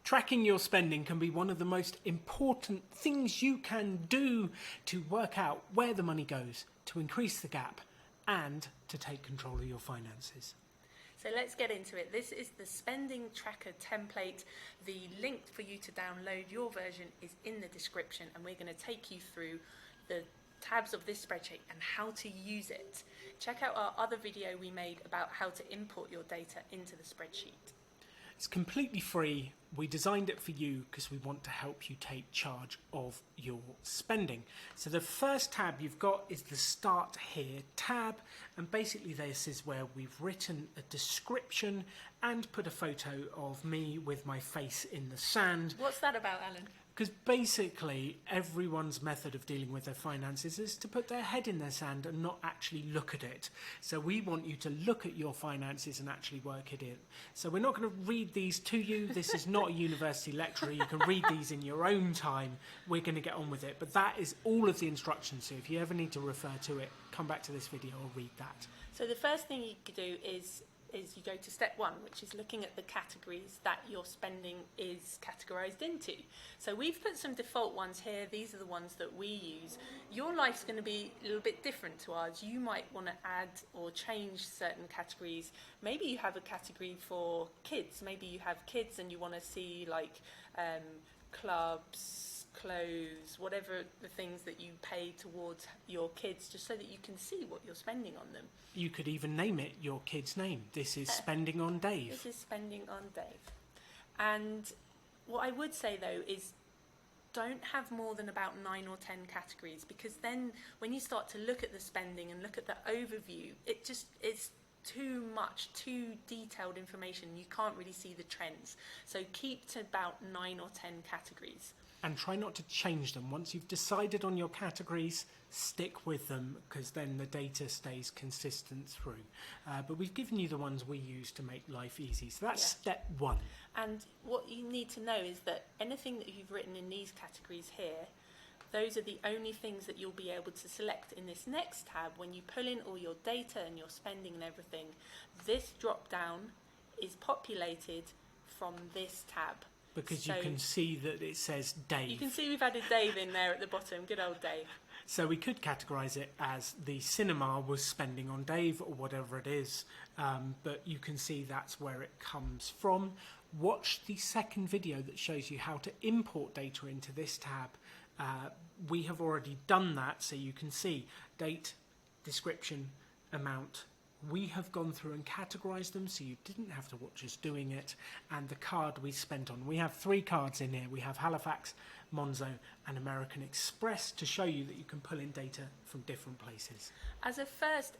Tracking your spending can be one of the most important things you can do to work out where the money goes, to increase the gap, and to take control of your finances. So let's get into it. This is the spending tracker template. The link for you to download your version is in the description, and we're going to take you through the tabs of this spreadsheet and how to use it. Check out our other video we made about how to import your data into the spreadsheet. It's completely free. We designed it for you because we want to help you take charge of your spending. So the first tab you've got is the Start Here tab, and basically this is where we've written a description and put a photo of me with my face in the sand. What's that about, Alan? Because basically everyone's method of dealing with their finances is to put their head in their sand and not actually look at it. So we want you to look at your finances and actually work it in. So we're not going to read these to you. This is not a university lecture. You can read these in your own time. We're going to get on with it. But that is all of the instructions. So if you ever need to refer to it, come back to this video or read that. So the first thing you could do is you go to step one, which is looking at the categories that your spending is categorized into. So we've put some default ones here. These are the ones that we use. Your life's going to be a little bit different to ours. You might want to add or change certain categories. Maybe you have a category for kids. Maybe you have kids and you want to see like clubs, clothes, whatever the things that you pay towards your kids, just so that you can see what you're spending on them. You could even name it your kid's name. This is spending on Dave. This is spending on Dave. And what I would say though is don't have more than about 9 or 10 categories, because then when you start to look at the spending and look at the overview, it's too much, too detailed information. You can't really see the trends. So keep to about 9 or 10 categories. And try not to change them. Once you've decided on your categories, stick with them, because then the data stays consistent through. But we've given you the ones we use to make life easy. So that's step one. And what you need to know is that anything that you've written in these categories here, those are the only things that you'll be able to select in this next tab. When you pull in all your data and your spending and everything, this drop down is populated from this tab. Because you can see that it says Dave. You can see we've added Dave in there at the bottom. Good old Dave. So we could categorise it as the cinema was spending on Dave or whatever it is. But you can see that's where it comes from. Watch the second video that shows you how to import data into this tab. We have already done that, so you can see date, description, amount. We have gone through and categorised them, so you didn't have to watch us doing it, and the card we spent on. We have 3 cards in here. We have Halifax, Monzo and American Express to show you that you can pull in data from different places. As a first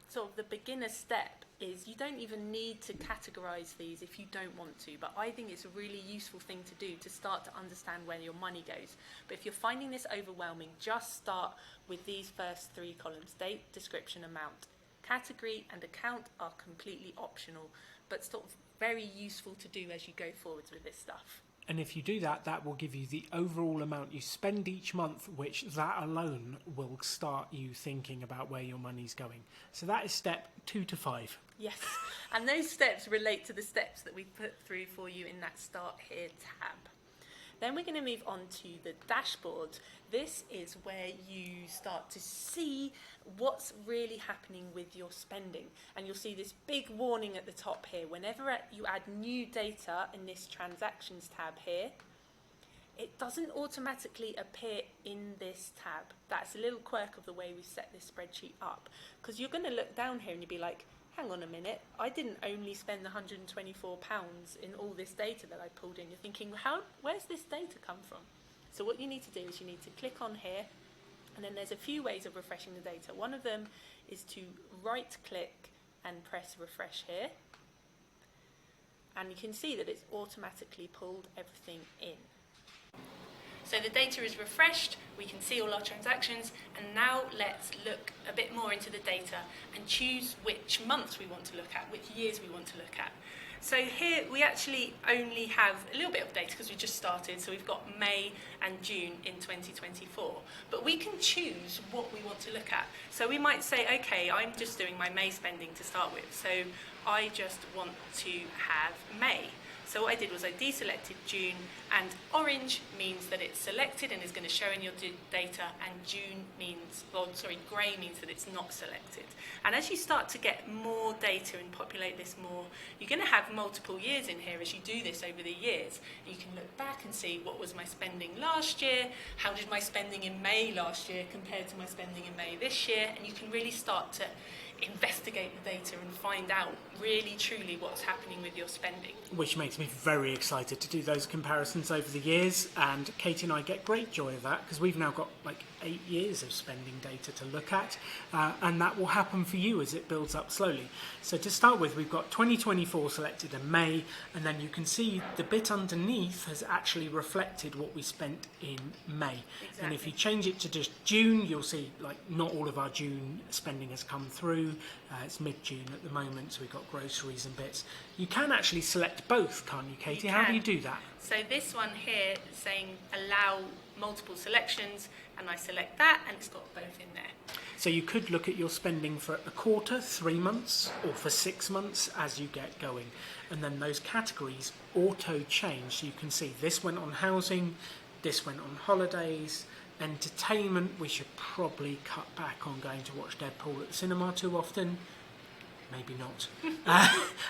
sort of the beginner step is you don't even need to categorise these if you don't want to, but I think it's a really useful thing to do to start to understand where your money goes. But if you're finding this overwhelming, just start with these first 3 columns: date, description, amount. Category and account are completely optional, but sort of very useful to do as you go forwards with this stuff. And if you do that, that will give you the overall amount you spend each month, which that alone will start you thinking about where your money's going. So that is step 2 to 5. Yes, and those steps relate to the steps that we put through for you in that Start Here tab. Then we're going to move on to the dashboard. This is where you start to see what's really happening with your spending. And you'll see this big warning at the top here. Whenever you add new data in this transactions tab here, it doesn't automatically appear in this tab. That's a little quirk of the way we set this spreadsheet up. Because you're going to look down here and you'll be like, hang on a minute, I didn't only spend £124 in all this data that I pulled in. You're thinking, where's this data come from? So what you need to do is you need to click on here, and then there's a few ways of refreshing the data. One of them is to right click and press refresh here. And you can see that it's automatically pulled everything in. So the data is refreshed, we can see all our transactions, and now let's look a bit more into the data and choose which months we want to look at, which years we want to look at. So here we actually only have a little bit of data because we just started, so we've got May and June in 2024. But we can choose what we want to look at. So we might say, okay, I'm just doing my May spending to start with, so I just want to have May. So what I did was I deselected June, and orange means that it's selected and is going to show in your data, and grey means that it's not selected. And as you start to get more data and populate this more, you're going to have multiple years in here as you do this over the years. You can look back and see what was my spending last year, how did my spending in May last year compared to my spending in May this year, and you can really start to investigate the data and find out really truly what's happening with your spending. Which makes me very excited to do those comparisons over the years, and Katie and I get great joy of that because we've now got like 8 years of spending data to look at, and that will happen for you as it builds up slowly. So to start with, we've got 2024 selected in May, and then you can see the bit underneath has actually reflected what we spent in May. Exactly. And if you change it to just June, you'll see like not all of our June spending has come through. It's mid-June at the moment, so we've got groceries and bits. You can actually select both, can't you, Katie? How do you do that? So this one here is saying allow multiple selections, and I select that, and it's got both in there. So you could look at your spending for a quarter, 3 months, or for 6 months as you get going. And then those categories auto-change. So you can see this went on housing, this went on holidays, entertainment. We should probably cut back on going to watch Deadpool at the cinema too often. Maybe not.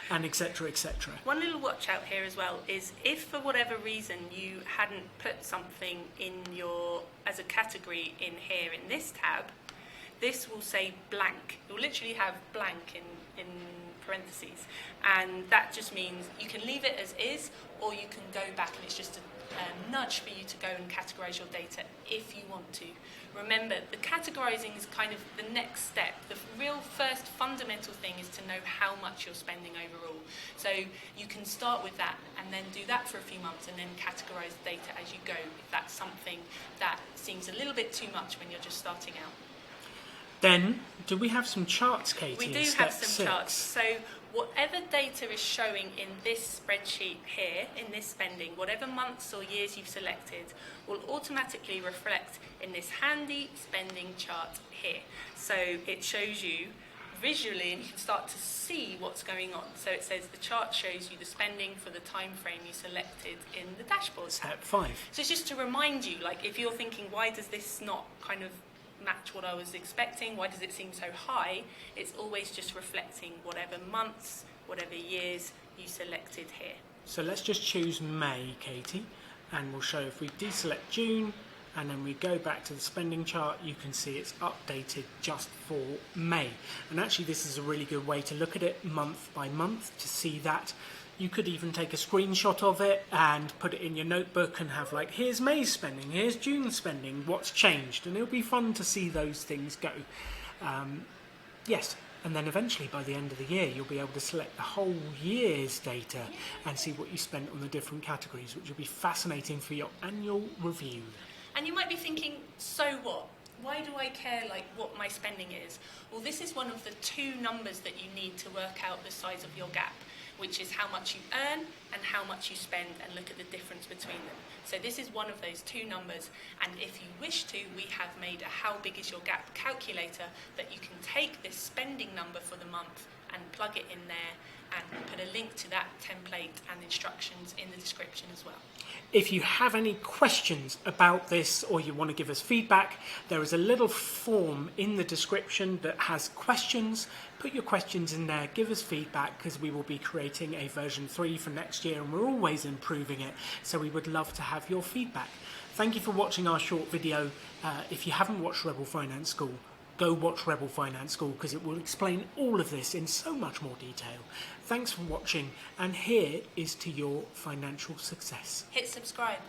And etc, etc. One little watch out here as well is if for whatever reason you hadn't put something in your as a category in here in this tab, this will say blank. It will literally have blank in parentheses, and that just means you can leave it as is, or you can go back and it's just a nudge for you to go and categorize your data if you want to. Remember, the categorizing is kind of the next step. The real first fundamental thing is to know how much you're spending overall. So you can start with that and then do that for a few months and then categorize the data as you go if that's something that seems a little bit too much when you're just starting out. Then, do we have some charts, Katie? We do have some charts. So whatever data is showing in this spreadsheet here, in this spending, whatever months or years you've selected, will automatically reflect in this handy spending chart here. So it shows you visually, and you can start to see what's going on. So it says the chart shows you the spending for the time frame you selected in the dashboard tab. Step 5. So it's just to remind you, like if you're thinking, why does this not kind of match what I was expecting, why does it seem so high, it's always just reflecting whatever months, whatever years you selected here. So let's just choose May, Katie, and we'll show if we deselect June and then we go back to the spending chart, you can see it's updated just for May. And actually this is a really good way to look at it month by month to see that. You could even take a screenshot of it and put it in your notebook and have like, here's May's spending, here's June's spending, what's changed? And it'll be fun to see those things go. Yes, and then eventually by the end of the year, you'll be able to select the whole year's data and see what you spent on the different categories, which will be fascinating for your annual review. And you might be thinking, so what? Why do I care like what my spending is? Well, this is one of the 2 numbers that you need to work out the size of your gap, which is how much you earn and how much you spend, and look at the difference between them. So this is one of those 2 numbers, and if you wish to, we have made a how big is your gap calculator that you can take this spending number for the month and plug it in there, and put a link to that template and instructions in the description as well. If you have any questions about this or you want to give us feedback, there is a little form in the description that has questions. Put your questions in there, give us feedback, because we will be creating a version 3 for next year and we're always improving it, so we would love to have your feedback. Thank you for watching our short video. If you haven't watched Rebel Finance School, go watch Rebel Finance School because it will explain all of this in so much more detail. Thanks for watching, and here is to your financial success. Hit subscribe.